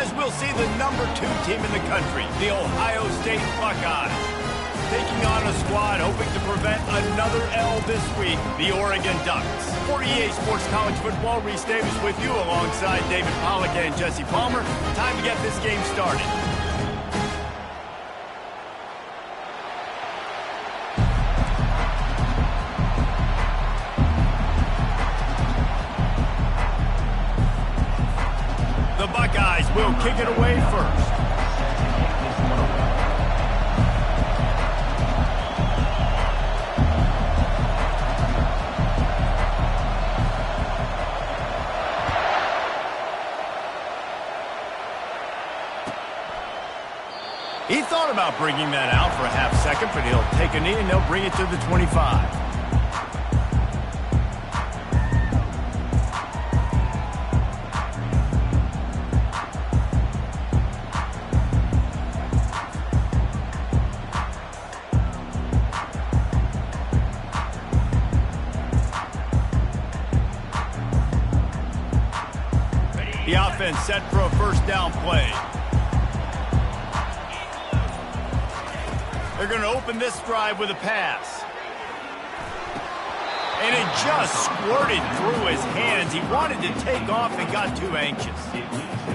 as we'll see the #2 team in the country, the Ohio State Buckeyes, taking on a squad hoping to prevent another L this week, the Oregon Ducks. For EA Sports College Football, Reese Davis with you alongside David Pollack and Jesse Palmer. Time to get this game started. The Buckeyes will kick it away first. He thought about bringing that out for a half second, but he'll take a knee and they'll bring it to the 25. The offense set for a first down play. They're going to open this drive with a pass. And it just squirted through his hands. He wanted to take off and got too anxious.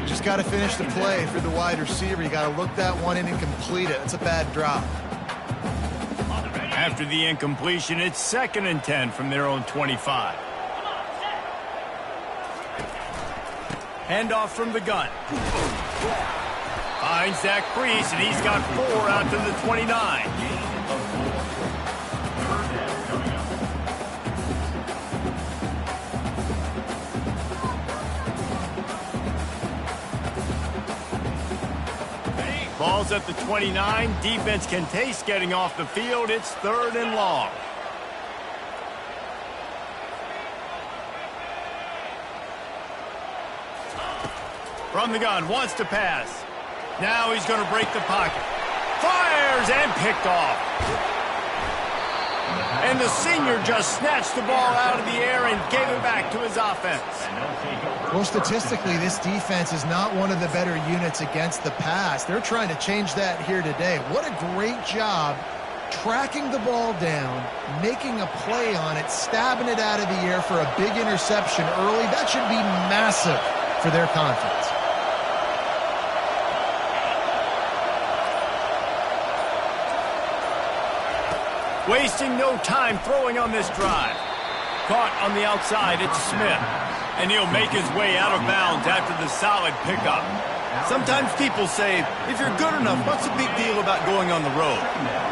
Just got to finish the play for the wide receiver. You got to look that one in and complete it. It's a bad drop. After the incompletion, it's 2nd and 10 from their own 25. Handoff from the gun. Finds that crease, and he's got 4 out to the 29. Ball's at the 29. Defense can taste getting off the field. It's 3rd and long. From the gun, wants to pass. Now he's going to break the pocket. Fires and picked off. And the senior just snatched the ball out of the air and gave it back to his offense. Well, statistically, this defense is not one of the better units against the pass. They're trying to change that here today. What a great job tracking the ball down, making a play on it, stabbing it out of the air for a big interception early. That should be massive for their confidence. Wasting no time throwing on this drive. Caught on the outside, it's Smith. And he'll make his way out of bounds after the solid pickup. Sometimes people say, if you're good enough, what's the big deal about going on the road?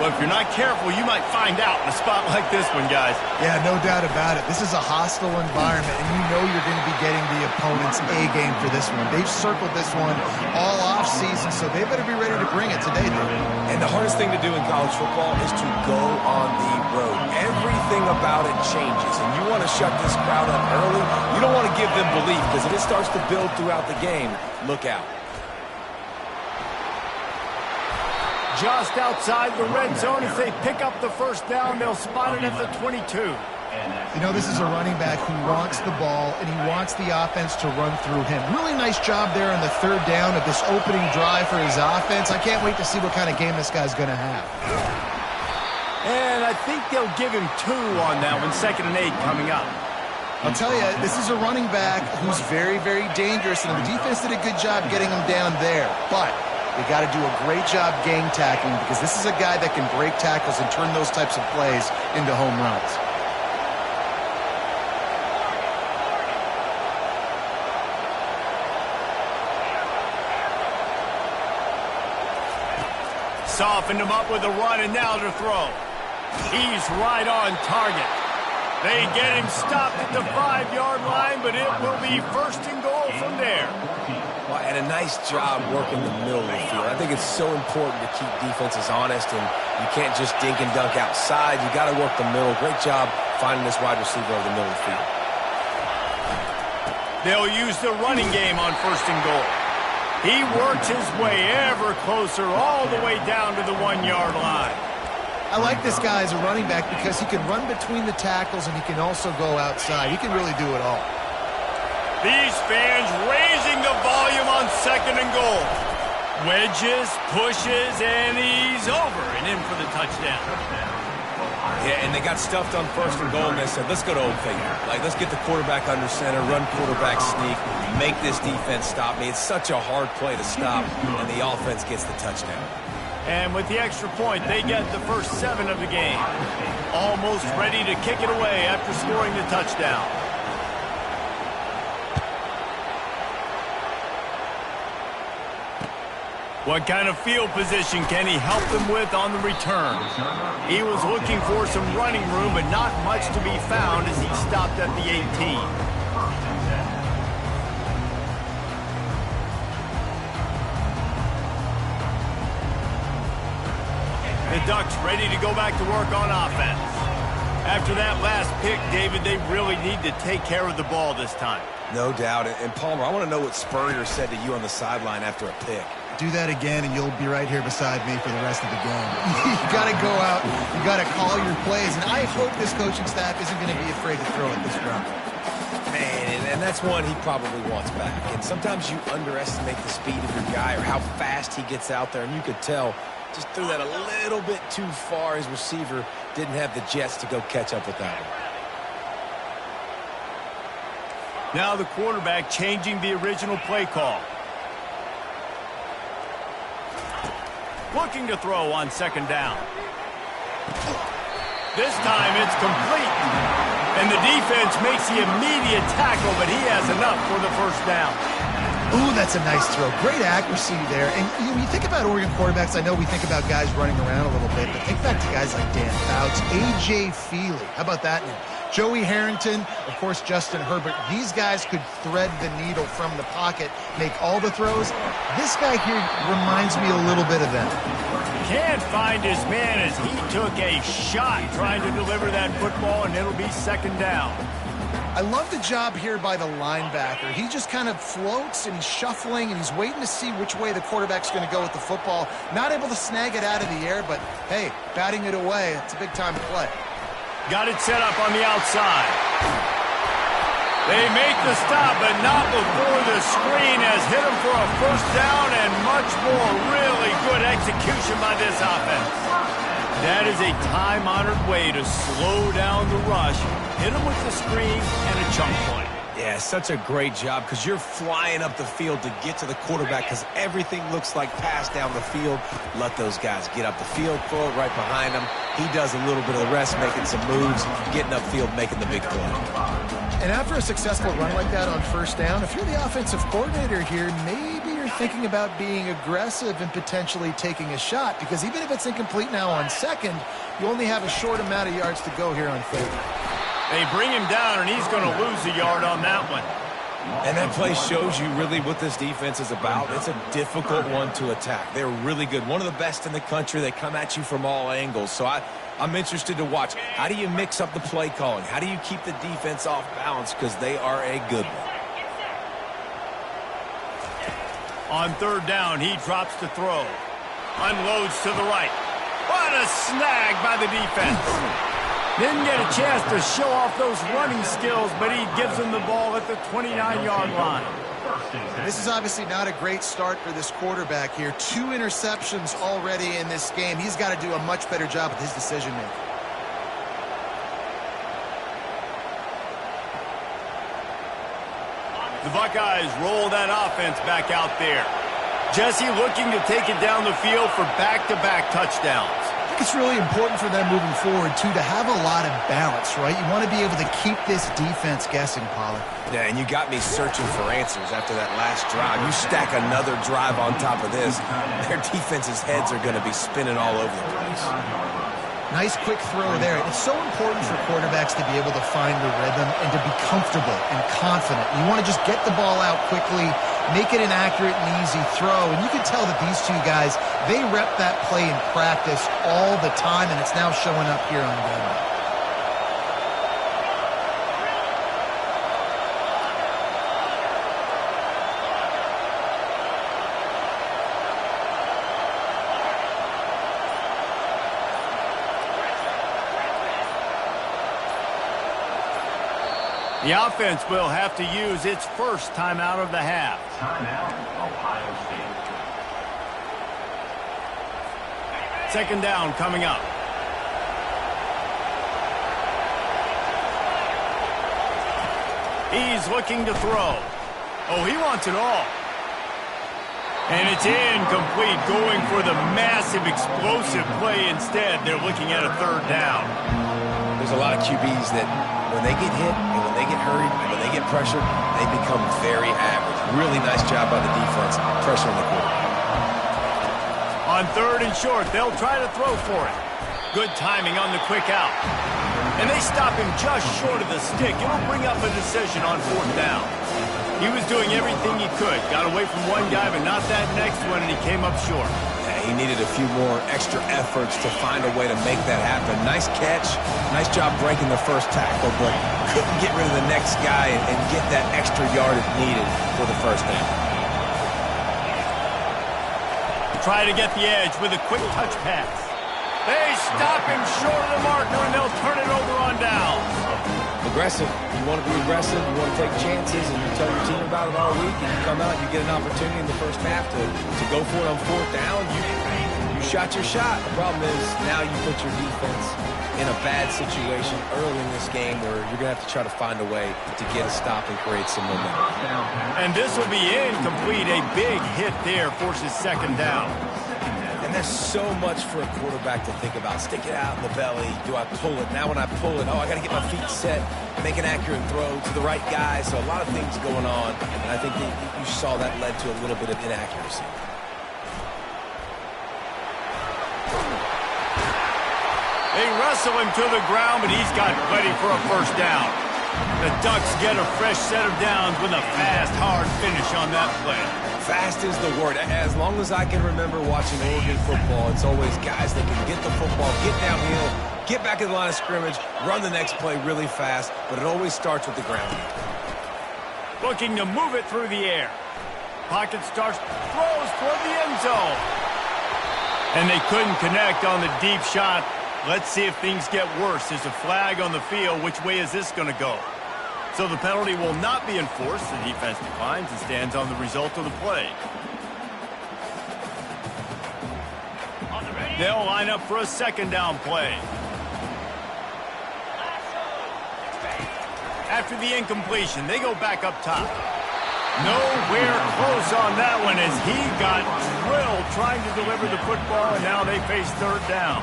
Well, if you're not careful, you might find out in a spot like this one, guys. Yeah, no doubt about it. This is a hostile environment, and you know you're going to be getting the opponent's A game for this one. They've circled this one all off season, so they better be ready to bring it today, David. And the hardest thing to do in college football is to go on the road. Everything about it changes, and you want to shut this crowd up early. You don't want to give them belief, because if it starts to build throughout the game, look out. Just outside the red zone. If they pick up the first down, they'll spot it at the 22. You know, this is a running back who wants the ball, and he wants the offense to run through him. Really nice job there on the 3rd down of this opening drive for his offense. I can't wait to see what kind of game this guy's going to have. And I think they'll give him 2 on that one. 2nd and 8 coming up. I'll tell you, this is a running back who's very, very dangerous, and the defense did a good job getting him down there. But they got to do a great job gang tackling, because this is a guy that can break tackles and turn those types of plays into home runs. Softened him up with a run, and now to throw. He's right on target. They get him stopped at the 5-yard line, but it will be 1st and goal from there. Well, and a nice job working the middle of the field. I think it's so important to keep defenses honest, and you can't just dink and dunk outside. You got to work the middle. Great job finding this wide receiver over the middle of the field. They'll use the running game on 1st and goal. He works his way ever closer all the way down to the 1-yard line. I like this guy as a running back because he can run between the tackles and he can also go outside. He can really do it all. These fans raising the volume on 2nd and goal. Wedges, pushes, and he's over and in for the touchdown. Yeah, and they got stuffed on 1st and goal, and they said, let's go to Old Faithful. Like, let's get the quarterback under center, run quarterback sneak, make this defense stop me. It's such a hard play to stop, and the offense gets the touchdown. And with the extra point, they get the first 7 of the game. Almost ready to kick it away after scoring the touchdown. What kind of field position can he help them with on the return? He was looking for some running room, but not much to be found as he stopped at the 18. The Ducks ready to go back to work on offense. After that last pick, David, they really need to take care of the ball this time. No doubt. And Palmer, I want to know what Spurrier said to you on the sideline after a pick. Do that again, and you'll be right here beside me for the rest of the game. You got to go out. You got to call your plays, and I hope this coaching staff isn't going to be afraid to throw it this round. Man, and that's one he probably wants back. And sometimes you underestimate the speed of your guy or how fast he gets out there, and you could tell just threw that a little bit too far. His receiver didn't have the jets to go catch up with that one. Now the quarterback changing the original play call. Looking to throw on 2nd down. This time it's complete. And the defense makes the immediate tackle, but he has enough for the first down. Ooh, that's a nice throw. Great accuracy there. And you think about Oregon quarterbacks, I know we think about guys running around a little bit, but think back to guys like Dan Fouts, A.J. Feely. How about that name? Joey Harrington, of course, Justin Herbert. These guys could thread the needle from the pocket, make all the throws. This guy here reminds me a little bit of them. Can't find his man as he took a shot trying to deliver that football, and it'll be 2nd down. I love the job here by the linebacker. He just kind of floats, and he's shuffling, and he's waiting to see which way the quarterback's going to go with the football. Not able to snag it out of the air, but, hey, batting it away, it's a big-time play. Got it set up on the outside. They make the stop, but not before the screen has hit him for a first down and much more. Really good execution by this offense. That is a time-honored way to slow down the rush. Hit him with the screen and a chunk play. Yeah, such a great job because you're flying up the field to get to the quarterback because everything looks like pass down the field. Let those guys get up the field, throw it right behind them. He does a little bit of the rest, making some moves, getting upfield, making the big play. And after a successful run like that on 1st down, if you're the offensive coordinator here, maybe you're thinking about being aggressive and potentially taking a shot because even if it's incomplete now on 2nd, you only have a short amount of yards to go here on 3rd. They bring him down, and he's going to lose a yard on that one. And that play shows you really what this defense is about. It's a difficult one to attack. They're really good. One of the best in the country. They come at you from all angles. So I'm interested to watch. How do you mix up the play calling? How do you keep the defense off balance? Because they are a good one. On 3rd down, he drops to throw. Unloads to the right. What a snag by the defense. Didn't get a chance to show off those running skills, but he gives them the ball at the 29-yard line. This is obviously not a great start for this quarterback here. 2 interceptions already in this game. He's got to do a much better job with his decision-making. The Buckeyes roll that offense back out there. Jesse looking to take it down the field for back-to-back touchdowns. I think it's really important for them moving forward, too, to have a lot of balance, right? You want to be able to keep this defense guessing, Pollard. Yeah, and you got me searching for answers after that last drive. You stack another drive on top of this, their defense's heads are going to be spinning all over the place. Nice quick throw there. It's so important for quarterbacks to be able to find the rhythm and to be comfortable and confident. You want to just get the ball out quickly, make it an accurate and easy throw. And you can tell that these two guys, they rep that play in practice all the time, and it's now showing up here on game day. The offense will have to use its first timeout of the half. Timeout, Ohio State. Second down coming up. He's looking to throw. Oh, he wants it all. And it's incomplete, going for the massive, explosive play instead. They're looking at a third down. There's a lot of QBs that when they get hit and when they get hurried and when they get pressured, they become very average. Really nice job by the defense pressuring the quarterback. On third and short, they'll try to throw for it. Good timing on the quick out. And they stop him just short of the stick. It'll bring up a decision on fourth down. He was doing everything he could. Got away from one guy, but not that next one, and he came up short. Yeah, he needed a few more extra efforts to find a way to make that happen. Nice catch. Nice job breaking the first tackle, but couldn't get rid of the next guy and get that extra yardage needed for the first down. Try to get the edge with a quick touch pass. They stop him short of the marker, and they'll turn it over on down. Aggressive. You want to be aggressive. You want to take chances, and you tell your team about it all week, and you come out, you get an opportunity in the first half to go for it on fourth down. You shot your shot. The problem is now you put your defense in a bad situation early in this game where you're going to have to try to find a way to get a stop and create some momentum. And this will be incomplete. A big hit there forces second down. And there's so much for a quarterback to think about. Stick it out in the belly. Do I pull it? Now when I pull it, I got to get my feet set, make an accurate throw to the right guy. So a lot of things going on, and I think that you saw that led to a little bit of inaccuracy. They wrestle him to the ground, but he's got plenty for a first down. The Ducks get a fresh set of downs with a fast, hard finish on that play. Fast is the word. As long as I can remember watching Oregon football, it's always guys that can get the football, get downhill, get back in the line of scrimmage, run the next play really fast, but it always starts with the ground game. Looking to move it through the air. Pocket starts, throws toward the end zone. And they couldn't connect on the deep shot. Let's see if things get worse. There's a flag on the field. Which way is this going to go? So the penalty will not be enforced. The defense declines and stands on the result of the play. They'll line up for a second down play. After the incompletion, they go back up top. Nowhere close on that one as he got drilled trying to deliver the football, and now they face third down.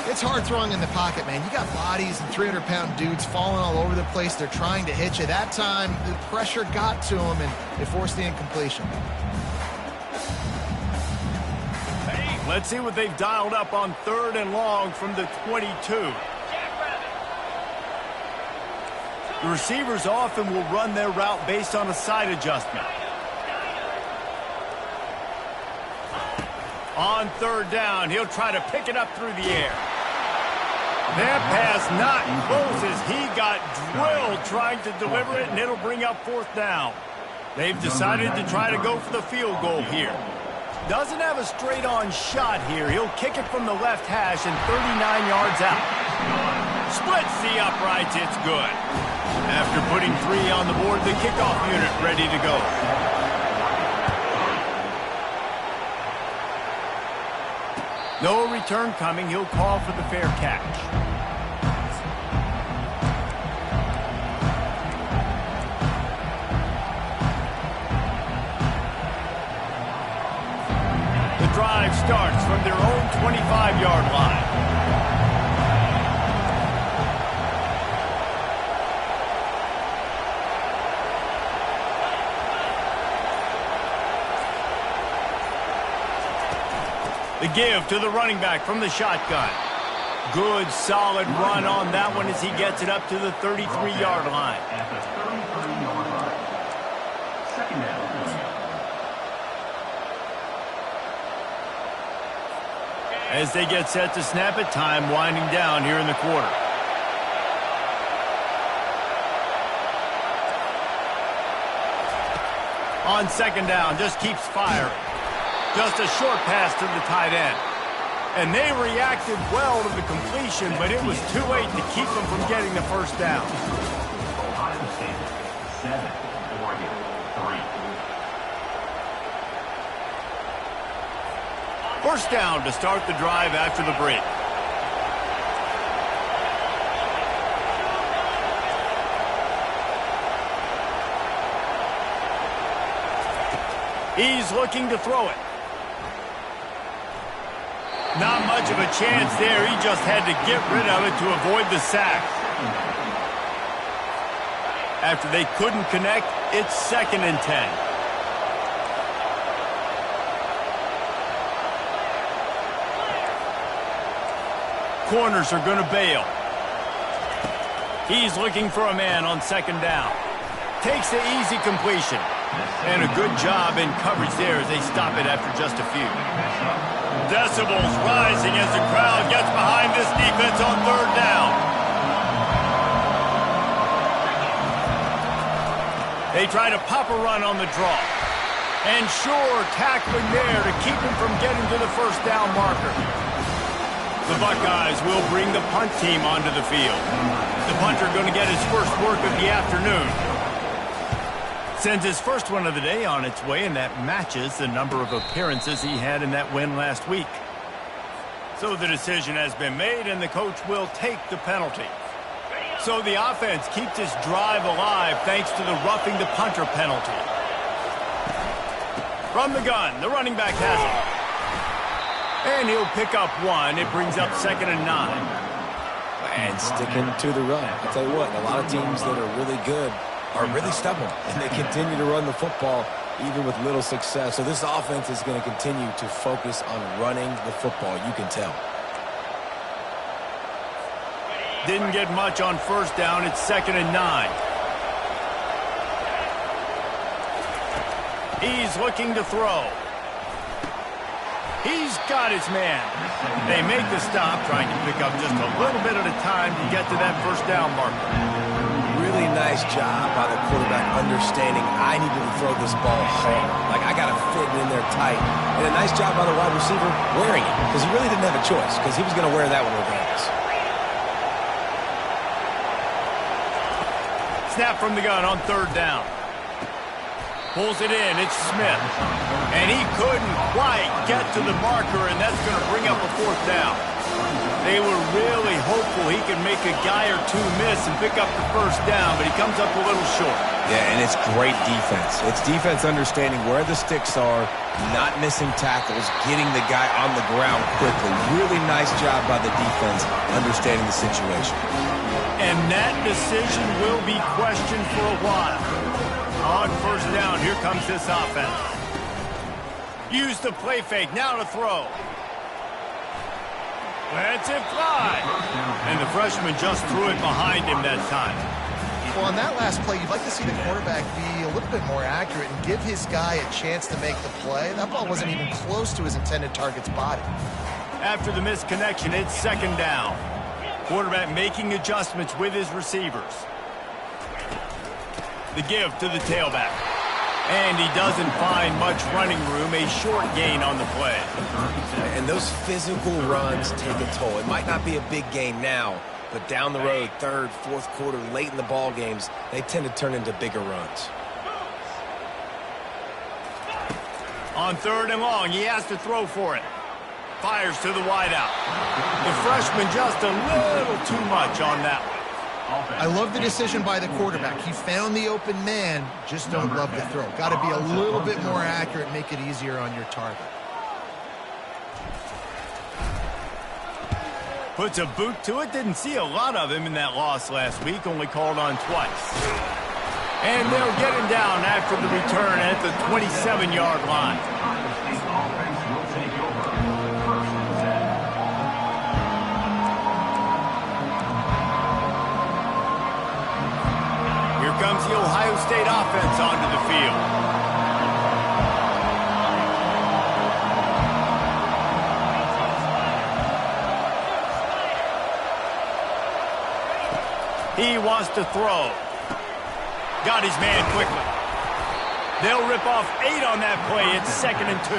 It's hard throwing in the pocket, man. You got bodies and 300-pound dudes falling all over the place. They're trying to hit you. That time, the pressure got to them, and it forced the incompletion. Let's see what they've dialed up on third and long from the 22. The receivers often will run their route based on a side adjustment. On third down, he'll try to pick it up through the air. That pass not close as he got drilled trying to deliver it, and it'll bring up fourth down. They've decided to try to go for the field goal here. Doesn't have a straight-on shot here. He'll kick it from the left hash and 39 yards out. Splits the uprights. It's good. After putting 3 on the board, the kickoff unit ready to go. No return coming. He'll call for the fair catch. The drive starts from their own 25-yard line. The give to the running back from the shotgun. Good, solid run on that one as he gets it up to the 33-yard line. At the 33-yard line. Second down. As they get set to snap it, time winding down here in the quarter. On second down, just keeps firing. Just a short pass to the tight end. And they reacted well to the completion, but it was too late to keep them from getting the first down. Ohio State First down to start the drive after the break. He's looking to throw it. Not much of a chance there. He just had to get rid of it to avoid the sack. After they couldn't connect, it's 2nd and 10. Corners are going to bail. He's looking for a man on 2nd down. Takes the easy completion. And a good job in coverage there as they stop it after just a few. Decibels rising as the crowd gets behind this defense on 3rd down. They try to pop a run on the draw. And sure, tackling there to keep him from getting to the 1st down marker. The Buckeyes will bring the punt team onto the field. The punter going to get his first work of the afternoon. Sends his first one of the day on its way, and that matches the number of appearances he had in that win last week. So the decision has been made, and the coach will take the penalty. So the offense keeps this drive alive thanks to the roughing the punter penalty. From the gun, the running back has it. And he'll pick up 1. It brings up 2nd and 9. And sticking to the run. I'll tell you what, a lot of teams that are really good are really stubborn, and they continue to run the football even with little success. So this offense is going to continue to focus on running the football, you can tell. Didn't get much on 1st down. It's 2nd and 9. He's looking to throw. He's got his man. They make the stop, trying to pick up just a little bit at a time to get to that 1st down marker. Really nice job by the quarterback understanding I needed to throw this ball hard. Like, I got to fit it in there tight. And a nice job by the wide receiver wearing it, because he really didn't have a choice, because he was going to wear that one regardless. Snap from the gun on 3rd down. Pulls it in. It's Smith. And he couldn't quite get to the marker, and that's going to bring up a 4th down. They were really hopeful he could make a guy or two miss and pick up the 1st down, but he comes up a little short. Yeah, and it's great defense. It's defense understanding where the sticks are, not missing tackles, getting the guy on the ground quickly. Really nice job by the defense understanding the situation. And that decision will be questioned for a while. On 1st down, here comes this offense. Use the play fake, now to throw. Lets it fly. And the freshman just threw it behind him that time. Well, on that last play, you'd like to see the quarterback be a little bit more accurate and give his guy a chance to make the play. That ball wasn't even close to his intended target's body. After the missed connection, it's 2nd down. Quarterback making adjustments with his receivers. The give to the tailback. And he doesn't find much running room, a short gain on the play. And those physical runs take a toll. It might not be a big gain now, but down the road, 3rd, 4th quarter, late in the ball games, they tend to turn into bigger runs. On 3rd and long, he has to throw for it. Fires to the wideout. The freshman just a little too much on that one. I love the decision by the quarterback. He found the open man, just don't love the throw. Got to be a little bit more accurate, make it easier on your target. Puts a boot to it. Didn't see a lot of him in that loss last week, only called on twice. And they'll get him down after the return at the 27-yard line. Comes the Ohio State offense onto the field. He wants to throw. Got his man quickly. They'll rip off 8 on that play. It's 2nd and 2.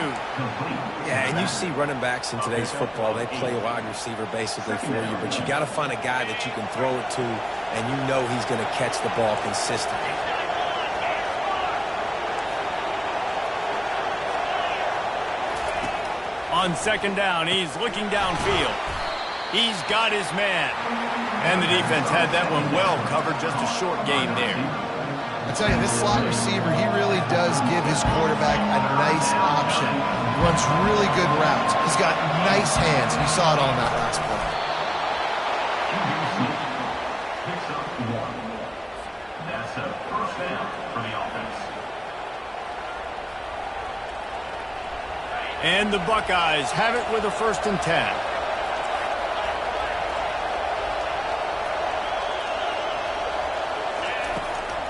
Yeah, and you see running backs in today's football, they play wide receiver basically for you, but you got to find a guy that you can throw it to, and you know he's going to catch the ball consistently. On second down, he's looking downfield. He's got his man. And the defense had that one well covered, just a short gain there. I tell you, this slot receiver, he really does give his quarterback a nice option. He runs really good routes. He's got nice hands, and you saw it on that last play. Picks up 1. That's a first down for the offense. And the Buckeyes have it with a 1st and 10.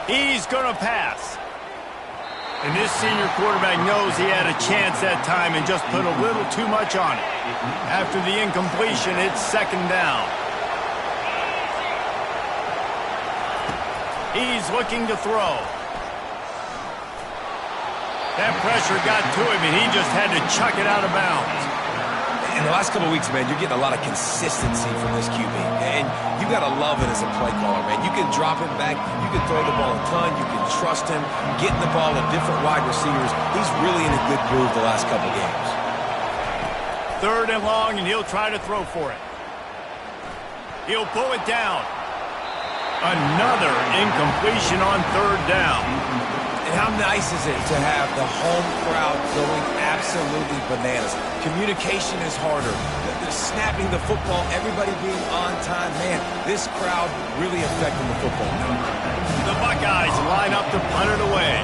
He's going to pass. And this senior quarterback knows he had a chance that time and just put a little too much on it. After the incompletion, it's 2nd down. He's looking to throw. That pressure got to him, and he just had to chuck it out of bounds. In the last couple of weeks, man, you're getting a lot of consistency from this QB. And you got to love it as a play caller, man. You can drop it back. You can throw the ball a ton. You can trust him. Getting the ball to different wide receivers. He's really in a good groove the last couple of games. 3rd and long, and he'll try to throw for it. He'll pull it down. Another incompletion on 3rd down. And how nice is it to have the home crowd going absolutely bananas? Communication is harder. The snapping the football, everybody being on time. Man, this crowd really affecting the football game. The Buckeyes line up to punt it away.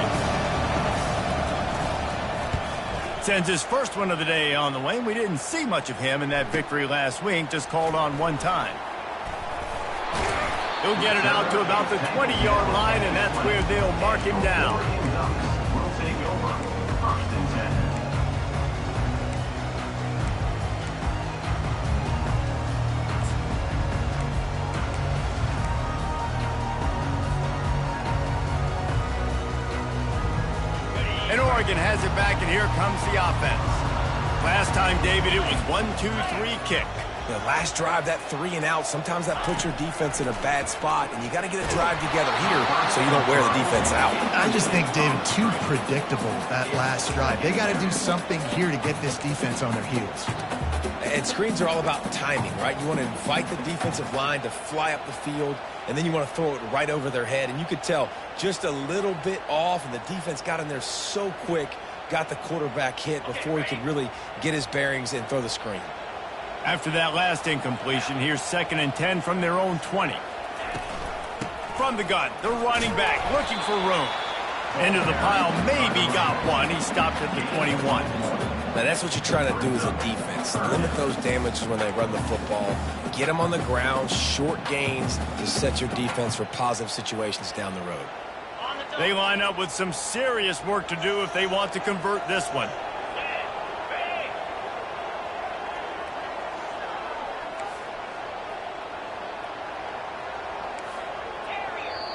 Sends his first one of the day on the way. We didn't see much of him in that victory last week, just called on one time. He'll get it out to about the 20-yard line, and that's where they'll mark him down. We'll take over 1st and 10. And Oregon has it back, and here comes the offense. Last time, David, it was 1-2-3 kick. The last drive, that 3 and out, sometimes that puts your defense in a bad spot, and you got to get a drive together here so you don't wear the defense out. I just think, David, too predictable, that last drive. They got to do something here to get this defense on their heels. And screens are all about timing, right? You want to invite the defensive line to fly up the field, and then you want to throw it right over their head. And you could tell just a little bit off, and the defense got in there so quick, got the quarterback hit before he could really get his bearings and throw the screen. After that last incompletion, here's 2nd and 10 from their own 20. From the gun, the running back looking for room. Into the pile, maybe got one. He stopped at the 21. Now, that's what you're trying to do as a defense. Limit those damages when they run the football. Get them on the ground, short gains to set your defense for positive situations down the road. They line up with some serious work to do if they want to convert this one.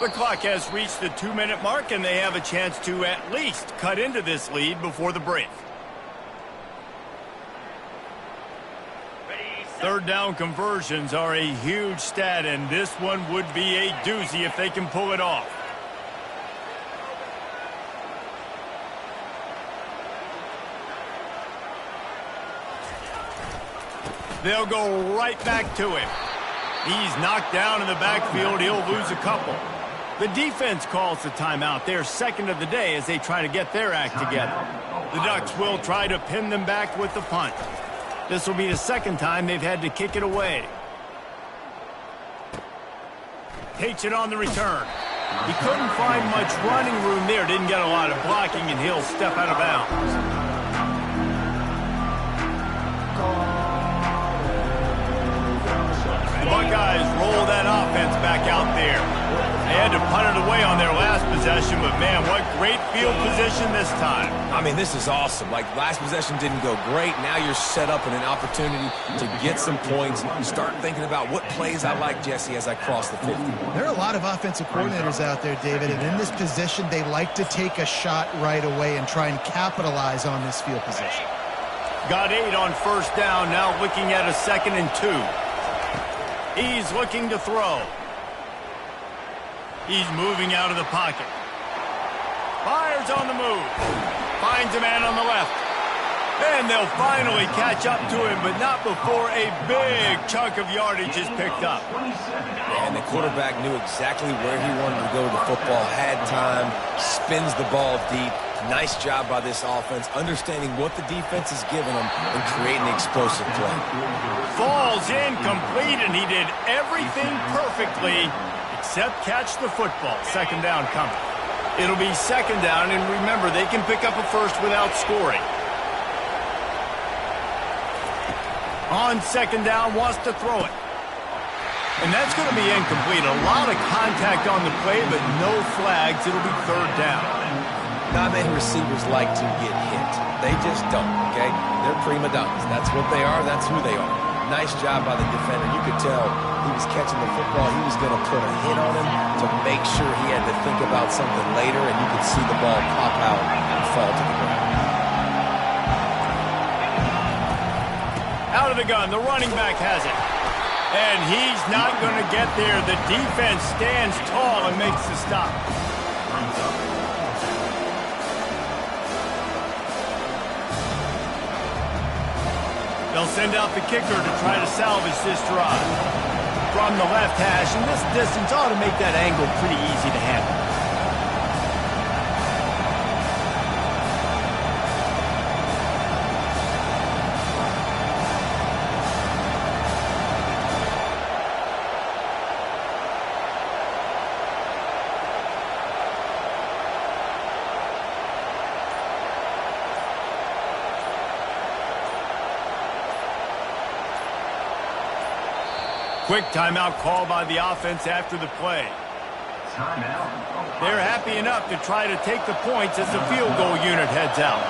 The clock has reached the 2-minute mark, and they have a chance to at least cut into this lead before the break. 3rd down conversions are a huge stat, and this one would be a doozy if they can pull it off. They'll go right back to him. He's knocked down in the backfield. He'll lose a couple. The defense calls the timeout. They're 2nd of the day as they try to get their act together. The Ducks will try to pin them back with the punt. This will be the 2nd time they've had to kick it away. Takes it on the return. He couldn't find much running room there. Didn't get a lot of blocking, and he'll step out of bounds. The Buckeyes roll that offense back out there. They had to punt it away on their last possession, but man, what great field position this time. I mean, this is awesome. Like, last possession didn't go great. Now you're set up in an opportunity to get some points. Start thinking about what plays I like, Jesse, as I cross the 50. There are a lot of offensive coordinators out there, David, and in this position, they like to take a shot right away and try and capitalize on this field position. Got 8 on 1st down, now looking at a 2nd and 2. He's looking to throw. He's moving out of the pocket. Fires on the move. Finds a man on the left. And they'll finally catch up to him, but not before a big chunk of yardage is picked up. And the quarterback knew exactly where he wanted to go with the football, had time, spins the ball deep. Nice job by this offense, understanding what the defense is giving them and creating an explosive play. Falls incomplete, and he did everything perfectly except catch the football. Second down coming. It'll be second down, and remember, they can pick up a first without scoring. On second down, wants to throw it. And that's going to be incomplete. A lot of contact on the play, but no flags. It'll be third down. Not many receivers like to get hit. They just don't, okay? They're prima donnas. That's what they are. That's who they are. Nice job by the defender. You could tell he was catching the football. He was going to put a hit on him to make sure he had to think about something later, and you could see the ball pop out and fall to the ground. Out of the gun, the running back has it. And he's not going to get there. The defense stands tall and makes the stop. They'll send out the kicker to try to salvage this drive. From the left hash, and this distance ought to make that angle pretty easy to handle. Quick timeout call by the offense after the play. They're happy enough to try to take the points as the field goal unit heads out.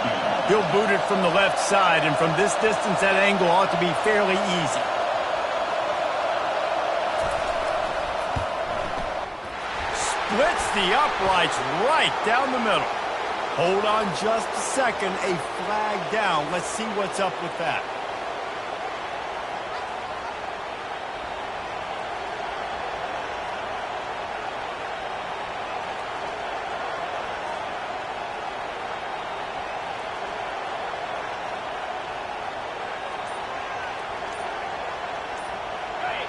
He'll boot it from the left side, and from this distance, that angle ought to be fairly easy. Splits the uprights right down the middle. Hold on just a second. A flag down. Let's see what's up with that.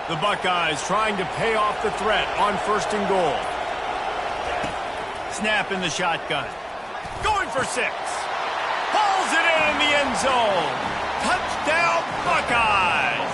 The Buckeyes trying to pay off the threat on first and goal. Snap in the shotgun. Going for 6. Pulls it in the end zone. Touchdown, Buckeyes!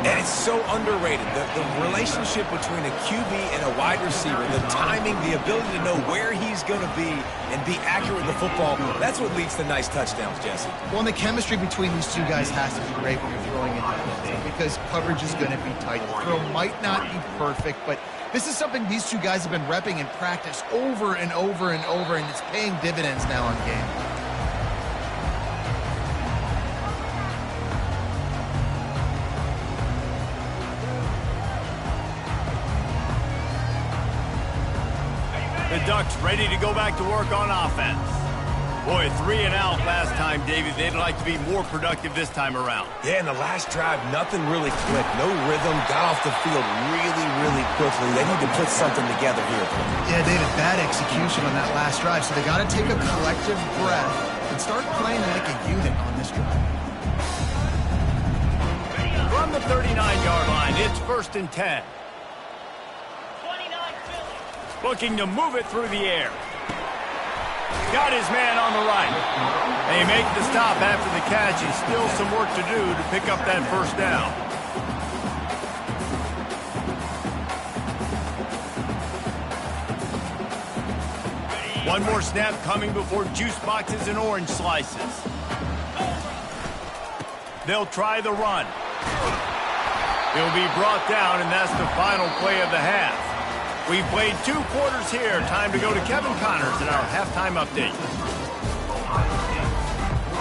And it's so underrated. The relationship between a QB and a wide receiver, the timing, the ability to know where he's going to be and be accurate with the football, that's what leads to nice touchdowns, Jesse. Well, and the chemistry between these two guys has to be great when you're throwing into the field because coverage is going to be tight. The throw might not be perfect, but this is something these two guys have been repping in practice over and over and over, and it's paying dividends now in game. The Ducks ready to go back to work on offense. Boy, 3 and out last time, David. They'd like to be more productive this time around. Yeah, in the last drive, nothing really clicked. No rhythm, got off the field really, really quickly. They need to put something together here. Yeah, David, bad execution on that last drive, so they got to take a collective breath and start playing like a unit on this drive. From the 39-yard line, it's first and 10. Looking to move it through the air. Got his man on the right. They make the stop after the catch, and still some work to do to pick up that first down. One more snap coming before juice boxes and orange slices. They'll try the run. He'll be brought down, and that's the final play of the half. We've played 2 quarters here. Time to go to Kevin Connors in our halftime update.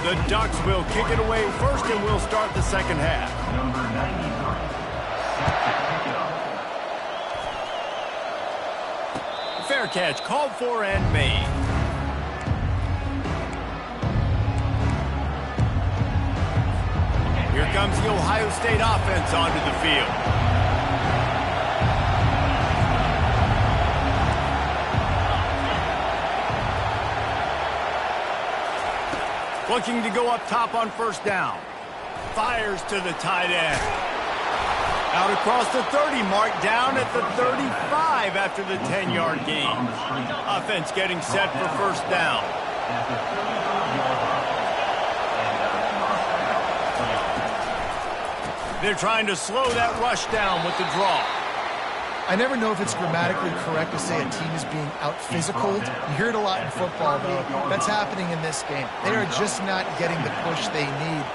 The Ducks will kick it away first, and we'll start the second half. Number 93, Fair catch, called for and made. Here comes the Ohio State offense onto the field. Looking to go up top on first down. Fires to the tight end. Out across the 30 mark, down at the 35 after the 10-yard gain. Offense getting set for first down. They're trying to slow that rush down with the draw. I never know if it's grammatically correct to say a team is being out-physicaled. You hear it a lot in football, though. That's happening in this game. They are just not getting the push they need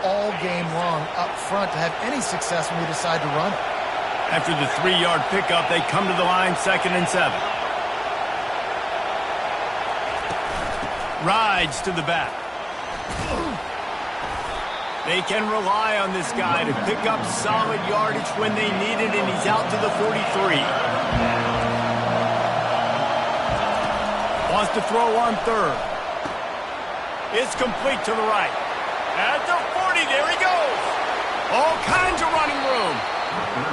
all game long up front to have any success when they decide to run it. After the 3-yard pickup, they come to the line, 2nd and 7. Rides to the back. They can rely on this guy to pick up solid yardage when they need it, and he's out to the 43. Wants to throw on 3rd. It's complete to the right. At the 40, there he goes. All kinds of running room.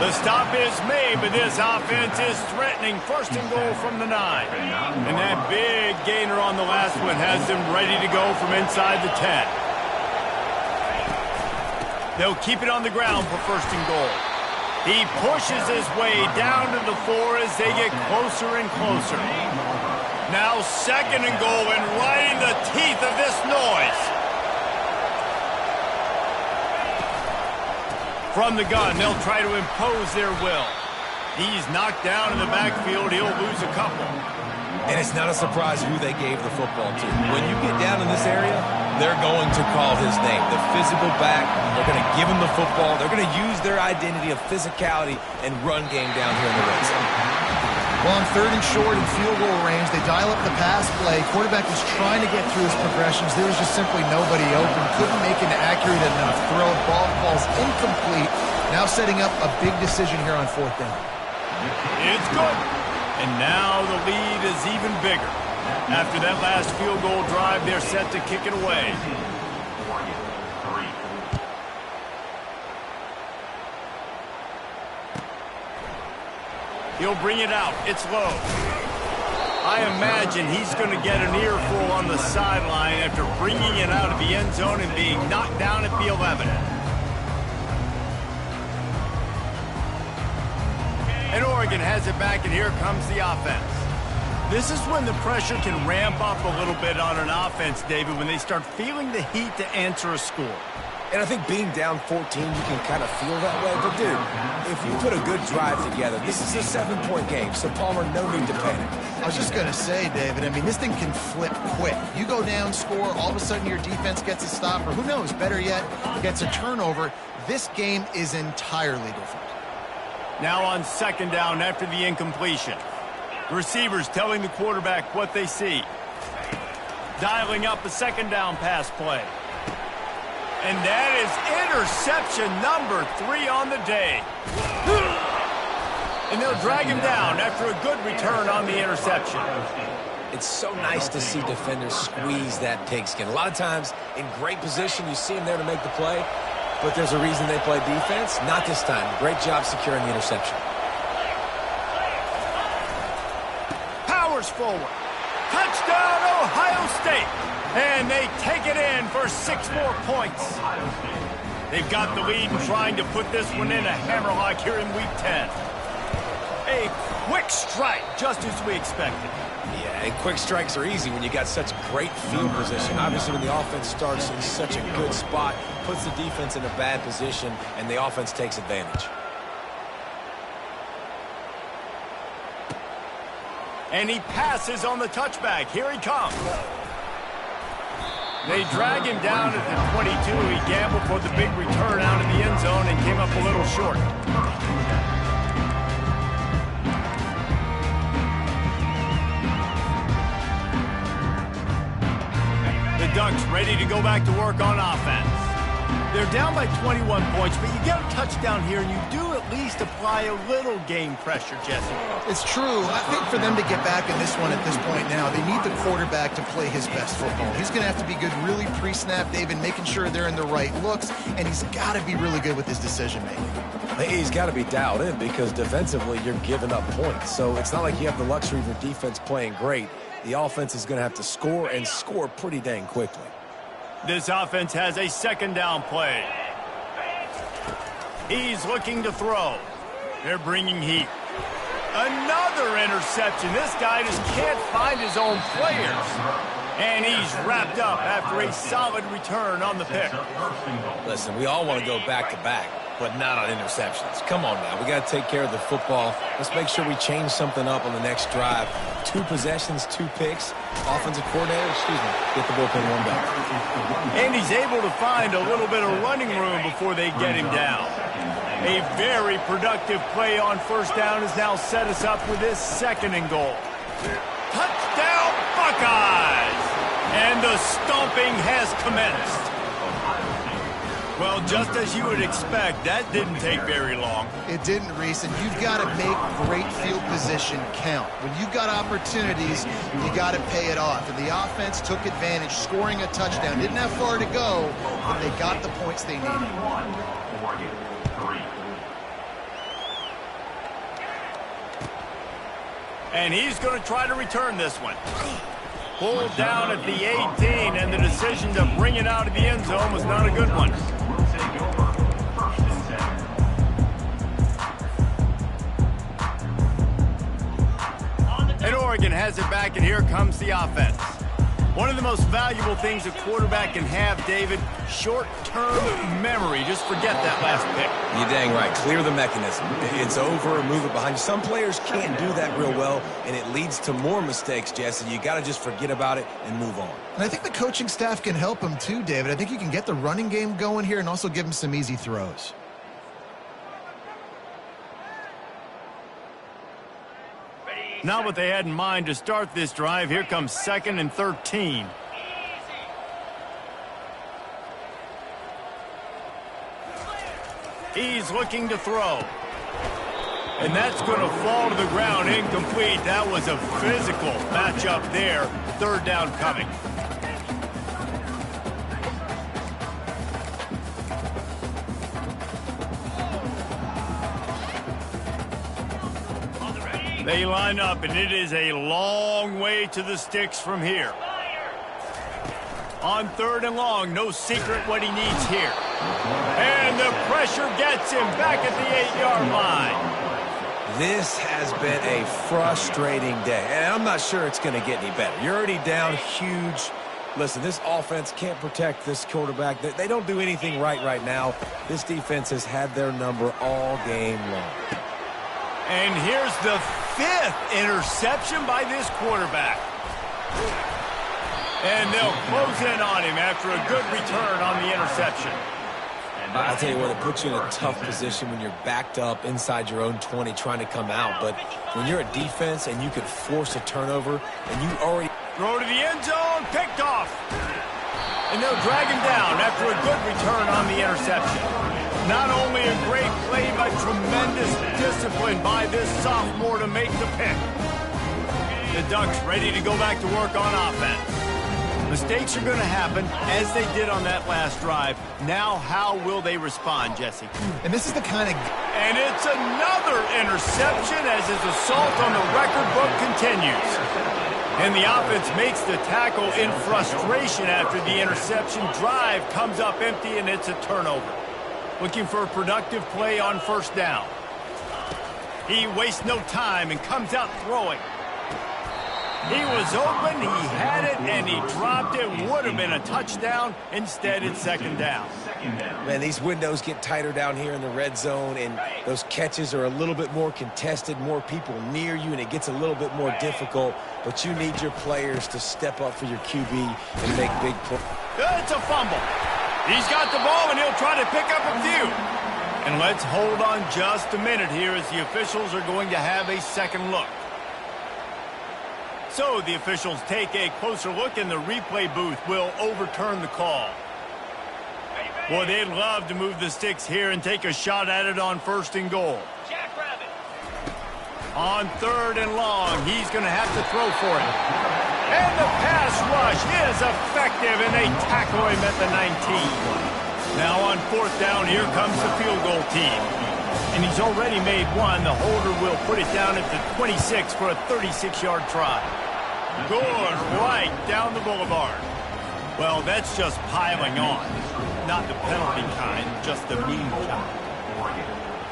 The stop is made, but this offense is threatening 1st and goal from the 9. And that big gainer on the last one has them ready to go from inside the 10. They'll keep it on the ground for 1st and goal. He pushes his way down to the 4 as they get closer and closer. Now 2nd and goal, and right in the teeth of this noise. From the gun, they'll try to impose their will. He's knocked down in the backfield. He'll lose a couple. And it's not a surprise who they gave the football to. When you get down in this area, they're going to call his name. The physical back, they're going to give him the football. They're going to use their identity of physicality and run game down here in the red zone. Well, on 3rd and short and field goal range, they dial up the pass play. Quarterback was trying to get through his progressions. There was just simply nobody open. Couldn't make an accurate enough throw. Ball falls incomplete. Now setting up a big decision here on 4th down. It's good. And now the lead is even bigger. After that last field goal drive, they're set to kick it away. He'll bring it out. It's low. I imagine he's going to get an earful on the sideline after bringing it out of the end zone and being knocked down at the 11. And Oregon has it back, and here comes the offense. This is when the pressure can ramp up a little bit on an offense, David, when they start feeling the heat to answer a score. And I think being down 14, you can kind of feel that way. But, dude, if you put a good drive together, this is a 7-point game. So, Palmer, no need to panic. I was just going to say, David, I mean, this thing can flip quick. You go down, score, all of a sudden your defense gets a stop, or who knows, better yet, gets a turnover. This game is entirely different. Now on 2nd down after the incompletion. The receivers telling the quarterback what they see. Dialing up a 2nd down pass play. And that is interception number 3 on the day. And they'll drag him down after a good return on the interception. It's so nice to see defenders squeeze that pigskin. A lot of times, in great position, you see them there to make the play, but there's a reason they play defense. Not this time. Great job securing the interception. Powers forward. Touchdown, Ohio State. And they take it in for 6 more points. They've got the lead and trying to put this one in a hammerlock here in Week 10. A quick strike, just as we expected. Yeah, and quick strikes are easy when you got such great field position. Obviously, when the offense starts in such a good spot, puts the defense in a bad position, and the offense takes advantage. And he passes on the touchback. Here he comes. They drag him down at the 22. He gambled for the big return out of the end zone and came up a little short. The Ducks ready to go back to work on offense. They're down by 21 points, but you get a touchdown here, and you do at least apply a little game pressure, Jesse. It's true. I think for them to get back in this one at this point now, they need the quarterback to play his best football. He's going to have to be good really pre-snap, David, making sure they're in the right looks, and he's got to be really good with his decision-making. He's got to be dialed in because defensively you're giving up points. So it's not like you have the luxury of your defense playing great. The offense is going to have to score and score pretty dang quickly. This offense has a second down play. He's looking to throw. They're bringing heat. Another interception. This guy just can't find his own players. And he's wrapped up after a solid return on the pick. Listen, we all want to go back-to-back, but not on interceptions. Come on now. We got to take care of the football. Let's make sure we change something up on the next drive. 2 possessions, 2 picks. Offensive coordinator, get the bullpen warmed up. And he's able to find a little bit of running room before they get him down. A very productive play on first down has now set us up with this 2nd and goal. Touchdown, Buckeyes! And the stomping has commenced. Well, just as you would expect, that didn't take very long. It didn't, Reese, and you've got to make great field position count. When you've got opportunities, you got to pay it off. And the offense took advantage, scoring a touchdown. Didn't have far to go, but they got the points they needed. And he's going to try to return this one. Pulled down at the 18, and the decision to bring it out of the end zone was not a good one. And Oregon has it back, and here comes the offense. One of the most valuable things a quarterback can have, David, short-term memory. Just forget that last pick. You're dang right. Clear the mechanism. It's over, move it behind you. Some players can't do that real well, and it leads to more mistakes, Jesse. You got to just forget about it and move on. And I think the coaching staff can help him too, David. I think you can get the running game going here and also give him some easy throws. Not what they had in mind to start this drive. Here comes 2nd and 13. He's looking to throw. And that's going to fall to the ground incomplete. That was a physical matchup there. 3rd down coming. They line up, and it is a long way to the sticks from here. On 3rd and long, no secret what he needs here. And the pressure gets him back at the 8-yard line. This has been a frustrating day, and I'm not sure it's going to get any better. You're already down huge. Listen, this offense can't protect this quarterback. They don't do anything right now. This defense has had their number all game long. And here's the 5th interception by this quarterback. And they'll close in on him after a good return on the interception. I'll tell you what, it puts you in a tough position when you're backed up inside your own 20 trying to come out. But when you're a defense and you could force a turnover and you already... Throw to the end zone, picked off. And they'll drag him down after a good return on the interception. Not only a great play, but tremendous discipline by this sophomore to make the pick. The Ducks ready to go back to work on offense. Mistakes are going to happen, as they did on that last drive. Now, how will they respond, Jesse? And this is the kind of... And it's another interception as his assault on the record book continues. And the offense makes the tackle in frustration after the interception. Drive comes up empty, and it's a turnover. Looking for a productive play on 1st down. He wastes no time and comes out throwing. He was open, he had it, and he dropped it. Would have been a touchdown. Instead, it's 2nd down. Man, these windows get tighter down here in the red zone, and those catches are a little bit more contested, more people near you, and it gets a little bit more difficult. But you need your players to step up for your QB and make big plays. It's a fumble. He's got the ball, and he'll try to pick up a few. And let's hold on just a minute here as the officials are going to have a second look. So the officials take a closer look, and the replay booth will overturn the call. Boy, they'd love to move the sticks here and take a shot at it on 1st and goal. On 3rd and long, he's going to have to throw for it. And the pass rush is effective, and they tackle him at the 19. Now on 4th down, here comes the field goal team. And he's already made one. The holder will put it down at the 26 for a 36-yard try. Good right down the boulevard. Well, that's just piling on. Not the penalty kind, just the mean kind.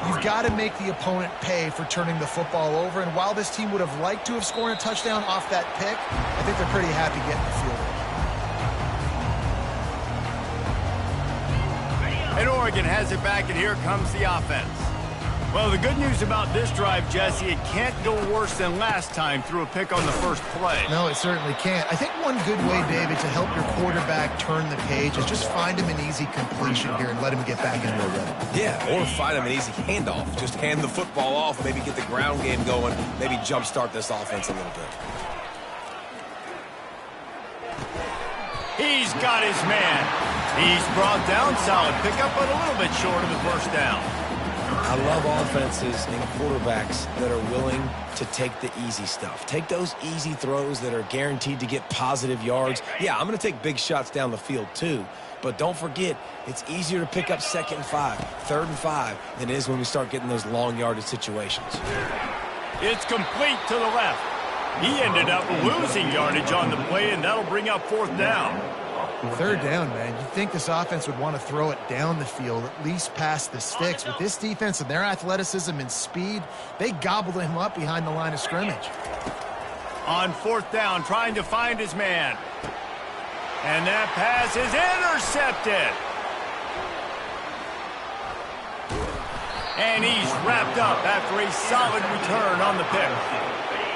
You've got to make the opponent pay for turning the football over, and while this team would have liked to have scored a touchdown off that pick, I think they're pretty happy getting the field goal. And Oregon has it back, and here comes the offense. Well, the good news about this drive, Jesse, it can't go worse than last time through a pick on the first play. No, it certainly can't. I think one good way, David, to help your quarterback turn the page is just find him an easy completion here and let him get back into the rhythm. Yeah, or find him an easy handoff. Just hand the football off, maybe get the ground game going, maybe jumpstart this offense a little bit. He's got his man. He's brought down, solid pickup, but a little bit short of the first down. I love offenses and quarterbacks that are willing to take the easy stuff. Take those easy throws that are guaranteed to get positive yards. Yeah, I'm going to take big shots down the field too, but don't forget, it's easier to pick up 2nd and 5, 3rd and 5 than it is when we start getting those long yardage situations. It's complete to the left. He ended up losing yardage on the play, and that'll bring up 4th down. 3rd down, man. You'd think this offense would want to throw it down the field, at least past the sticks. With this defense and their athleticism and speed, they gobbled him up behind the line of scrimmage. On 4th down, trying to find his man. And that pass is intercepted. And he's wrapped up after a solid return on the pick.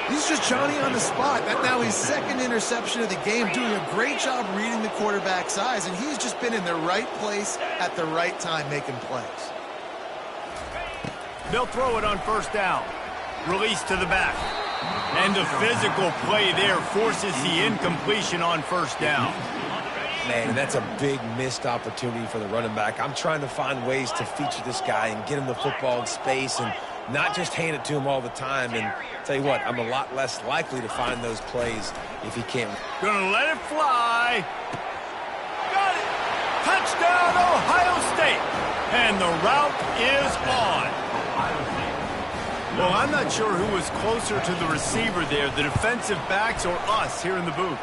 He's just Johnny on the spot. That now his 2nd interception of the game, doing a great job reading the quarterback's eyes, and he's just been in the right place at the right time making plays. They'll throw it on 1st down. Release to the back. And the physical play there forces the incompletion on 1st down. Man, that's a big missed opportunity for the running back. I'm trying to find ways to feature this guy and get him the football in space and not just hand it to him all the time. And tell you what, I'm a lot less likely to find those plays if he can't. Gonna let it fly. Got it. Touchdown, Ohio State. And the route is on. Well, I'm not sure who was closer to the receiver there, the defensive backs or us here in the booth.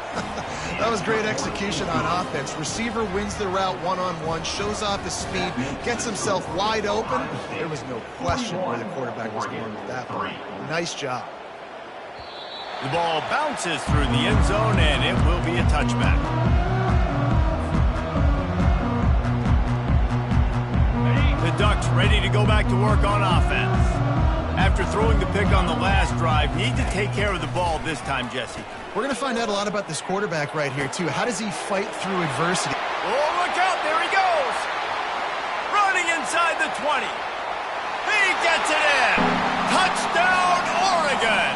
That was great execution on offense. Receiver wins the route one-on-one, shows off his speed, gets himself wide open. There was no question where the quarterback was going with that one. Nice job. The ball bounces through the end zone, and it will be a touchback. The Ducks ready to go back to work on offense. After throwing the pick on the last drive, need to take care of the ball this time, Jesse. We're going to find out a lot about this quarterback right here, too. How does he fight through adversity? Oh, look out. There he goes. Running inside the 20. He gets it in. Touchdown, Oregon.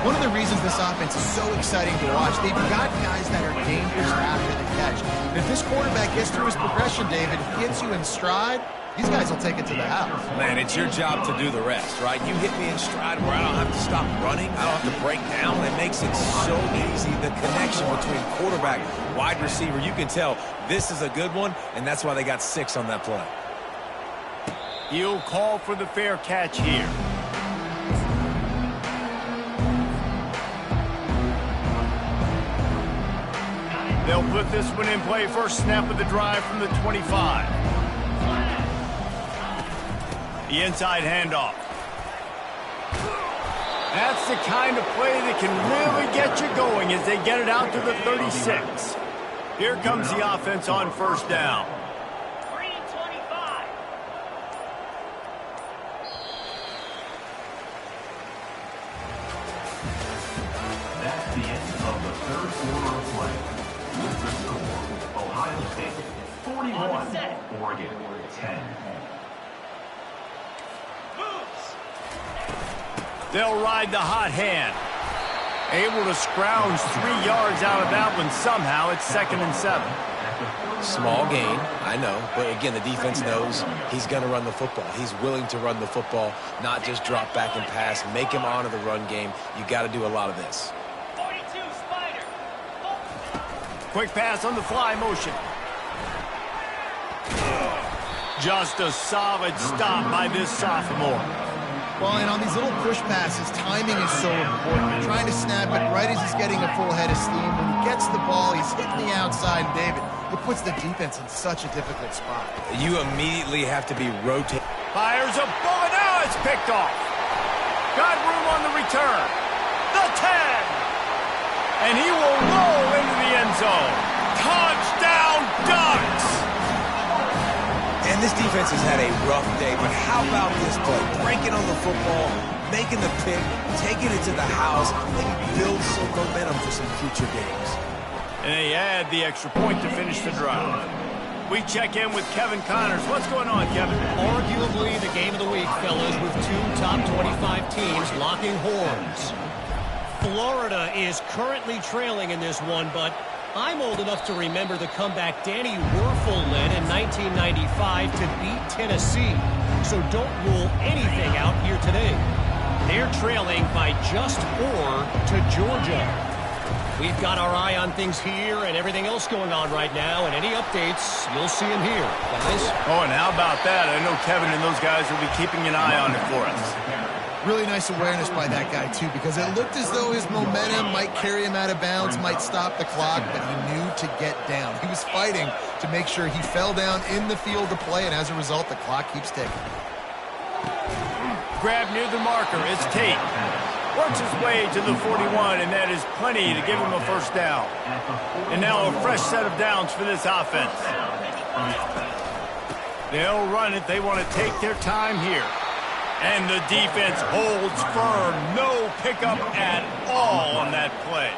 One of the reasons this offense is so exciting to watch, they've got guys that are dangerous after the catch. And if this quarterback gets through his progression, David, hits you in stride, these guys will take it to the house. Man, it's your job to do the rest, right? You hit me in stride where I don't have to stop running. I don't have to break down. It makes it so easy. The connection between quarterback, wide receiver, you can tell this is a good one, and that's why they got 6 on that play. He'll call for the fair catch here. They'll put this one in play. First snap of the drive from the 25. The inside handoff. That's the kind of play that can really get you going as they get it out to the 36. Here comes the offense on 1st down. That's the end of the 3rd quarter of play. With the score, Ohio State 41, Oregon 10. They'll ride the hot hand. Able to scrounge 3 yards out of that one somehow. It's 2nd and 7. Small gain, I know, but again, the defense knows he's going to run the football. He's willing to run the football, not just drop back and pass, make him honor the run game. You got to do a lot of this. 42, Spider. Quick pass on the fly motion. Just a solid stop by this sophomore. Well, and on these little push passes, timing is so important. You're trying to snap it right as he's getting a full head of steam. When he gets the ball, he's hitting the outside, David. It puts the defense in such a difficult spot. You immediately have to be rotating. Fires a bullet. Now it's picked off. Got room on the return. The 10. And he will roll into the end zone. Touchdown Ducks! And this defense has had a rough day, but how about this play? Breaking on the football, making the pick, taking it to the house, maybe build some momentum for some future games. And they add the extra point to finish the drive. We check in with Kevin Connors. What's going on, Kevin? Arguably the game of the week, fellas, with two top 25 teams locking horns. Florida is currently trailing in this one, but I'm old enough to remember the comeback Danny Werfel led in 1995 to beat Tennessee. So don't rule anything out here today. They're trailing by just 4 to Georgia. We've got our eye on things here and everything else going on right now, and any updates, you'll see them here, guys. Oh, and how about that? I know Kevin and those guys will be keeping an eye on it for us. Really nice awareness by that guy, too, because it looked as though his momentum might carry him out of bounds, might stop the clock, but he knew to get down. He was fighting to make sure he fell down in the field to play, and as a result, the clock keeps ticking. Grab near the marker. It's Tate. Works his way to the 41, and that is plenty to give him a first down. And now a fresh set of downs for this offense. They'll run it. They want to take their time here. And the defense holds firm. No pickup at all on that play.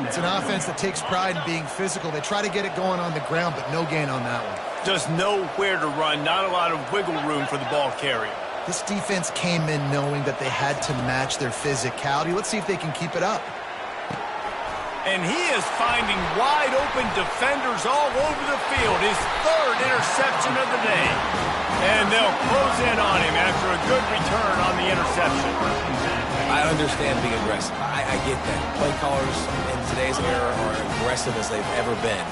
It's an offense that takes pride in being physical. They try to get it going on the ground, but no gain on that one. Just nowhere to run. Not a lot of wiggle room for the ball carrier. This defense came in knowing that they had to match their physicality. Let's see if they can keep it up. And he is finding wide open defenders all over the field. His third interception of the day. And they'll close in on him after a good return on the interception. I understand being aggressive. I get that. Play callers in today's era are aggressive as they've ever been.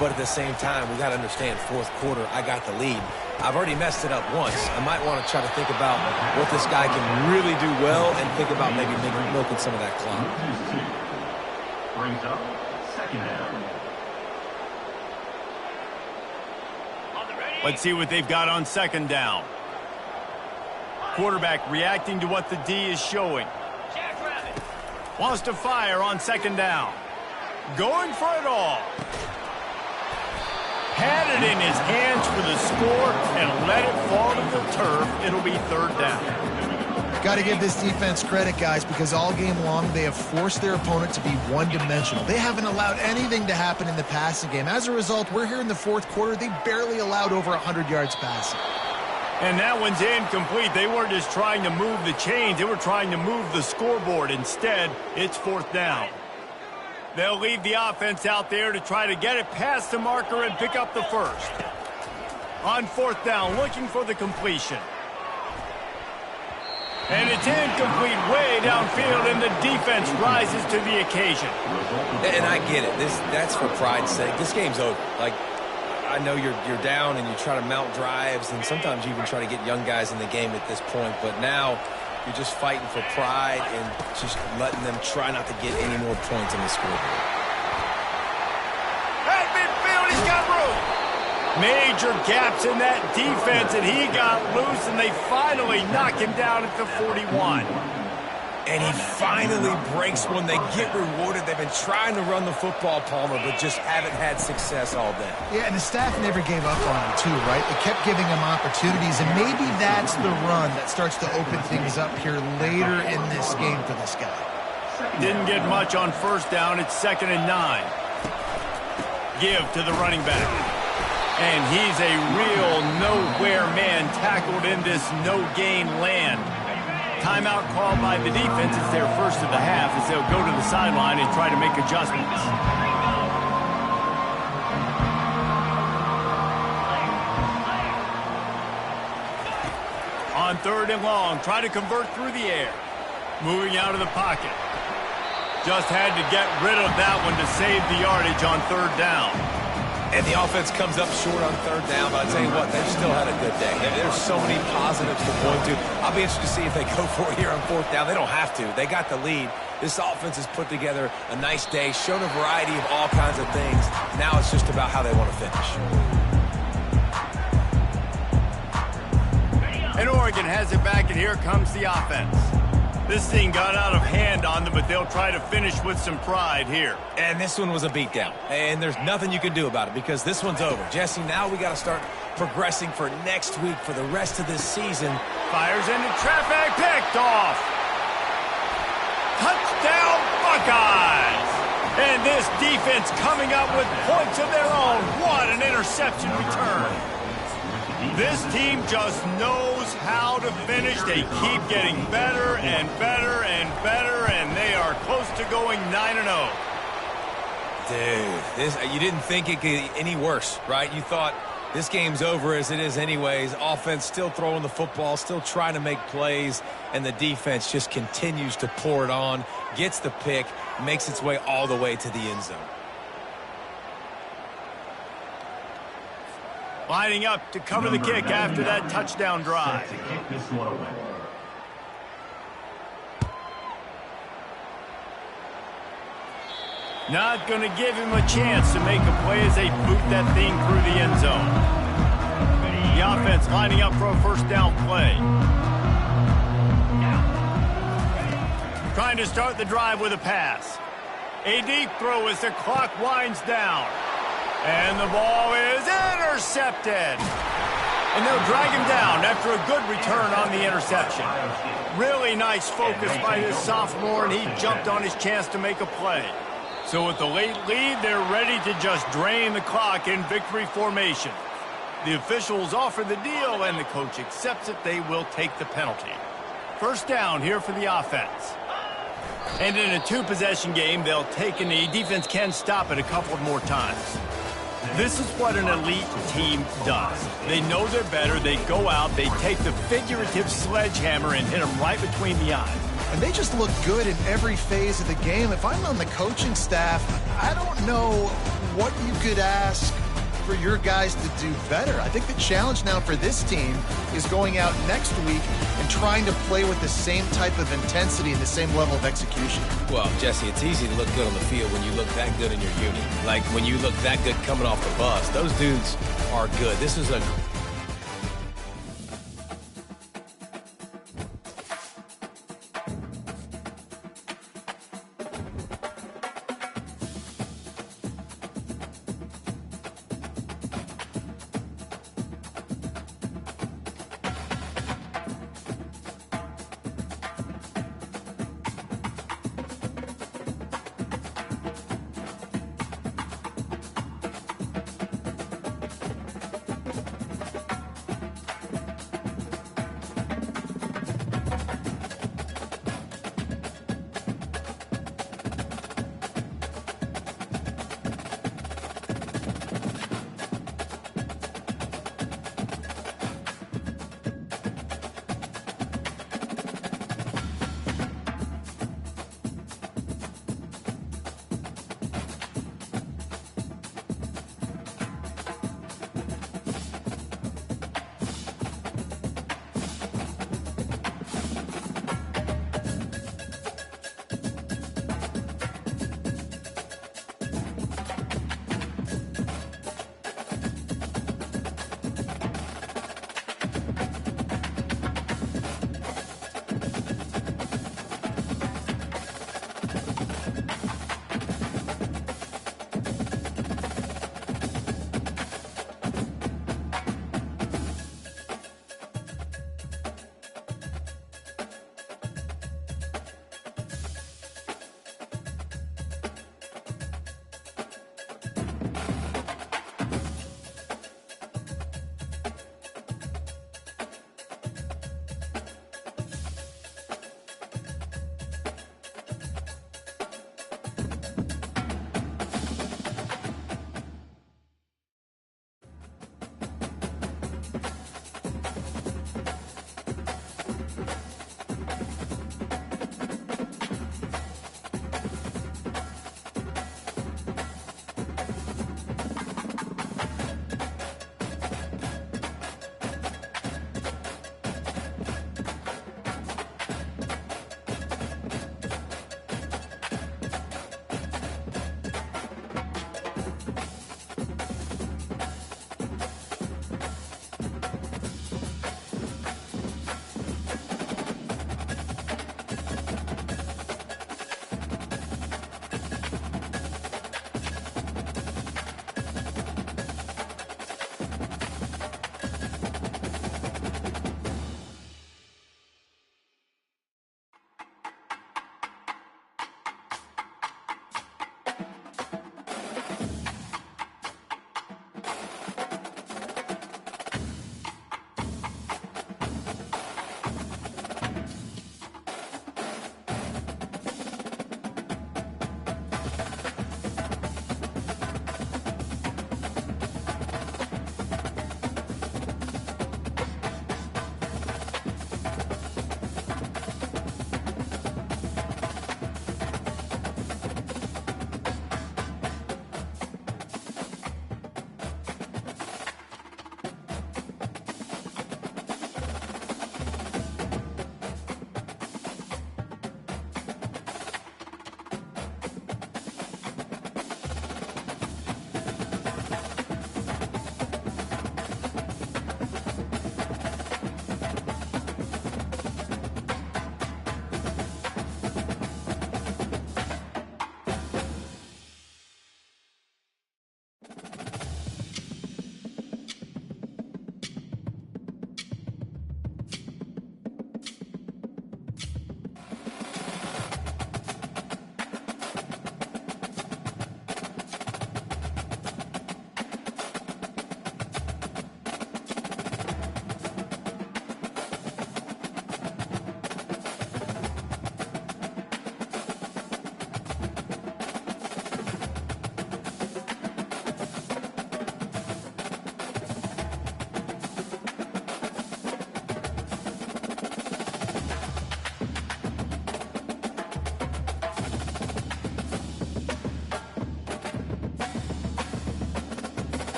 But at the same time, we got to understand, fourth quarter, I got the lead. I've already messed it up once. I might want to try to think about what this guy can really do well and think about maybe milking some of that clock. Brings up second down. Let's see what they've got on second down. Quarterback reacting to what the D is showing. Wants to fire on second down. Going for it all. Had it in his hands for the score and let it fall to the turf. It'll be third down. Got to give this defense credit, guys, because all game long they have forced their opponent to be one-dimensional. They haven't allowed anything to happen in the passing game. As a result, we're here in the fourth quarter. They barely allowed over 100 yards passing. And that one's incomplete. They weren't just trying to move the chains. They were trying to move the scoreboard. Instead, it's fourth down. They'll leave the offense out there to try to get it past the marker and pick up the first. On fourth down, looking for the completion. And it's incomplete way downfield, and the defense rises to the occasion. And I get it. That's for pride's sake. This game's over. Like, I know you're down and you try to mount drives, and sometimes you even try to get young guys in the game at this point. But now you're just fighting for pride and just letting them try not to get any more points on the scoreboard. At midfield, he's got room. Major gaps in that defense, and he got loose, and they finally knock him down at the 41. And he finally breaks one. They get rewarded. They've been trying to run the football, Palmer, but just haven't had success all day. Yeah, and the staff never gave up on him, too, right? They kept giving him opportunities, and maybe that's the run that starts to open things up here later in this game for this guy. Didn't get much on first down. It's 2nd and 9. Give to the running back. And he's a real nowhere man tackled in this no-gain land. Timeout called by the defense. It's their first of the half as they'll go to the sideline and try to make adjustments. On 3rd and long, try to convert through the air. Moving out of the pocket. Just had to get rid of that one to save the yardage on 3rd down. And the offense comes up short on third down, but I tell you what, they've still had a good day. There's so many positives to point to. I'll be interested to see if they go for it here on fourth down. They don't have to. They got the lead. This offense has put together a nice day, shown a variety of all kinds of things. Now it's just about how they want to finish. And Oregon has it back, and here comes the offense. This thing got out of hand on them, but they'll try to finish with some pride here. And this one was a beatdown. And there's nothing you can do about it because this one's over. Jesse, now we got to start progressing for next week for the rest of this season. Fires into traffic, picked off. Touchdown, Buckeyes! And this defense coming up with points of their own. What an interception return. This team just knows how to finish. They keep getting better and better and better, and they are close to going 9-0. Dude, you didn't think it could get any worse, right? You thought this game's over as it is anyways. Offense still throwing the football, still trying to make plays, and the defense just continues to pour it on, gets the pick, makes its way all the way to the end zone. Lining up to cover the kick after that touchdown drive. To kick this one away. Not going to give him a chance to make a play as they boot that thing through the end zone. The offense lining up for a first down play. Trying to start the drive with a pass. A deep throw as the clock winds down. And the ball is intercepted. And they'll drag him down after a good return on the interception. Really nice focus by this sophomore, and he jumped on his chance to make a play. So with the late lead, they're ready to just drain the clock in victory formation. The officials offer the deal, and the coach accepts it. They will take the penalty. First down here for the offense. And in a two-possession game, they'll take a knee. Defense can stop it a couple of more times. This is what an elite team does. They know they're better. They go out. They take the figurative sledgehammer and hit them right between the eyes. And they just look good in every phase of the game. If I'm on the coaching staff, I don't know what you could ask for your guys to do better. I think the challenge now for this team is going out next week and trying to play with the same type of intensity and the same level of execution. Well, Jesse, it's easy to look good on the field when you look that good in your unit. Like when you look that good coming off the bus. Those dudes are good. This is a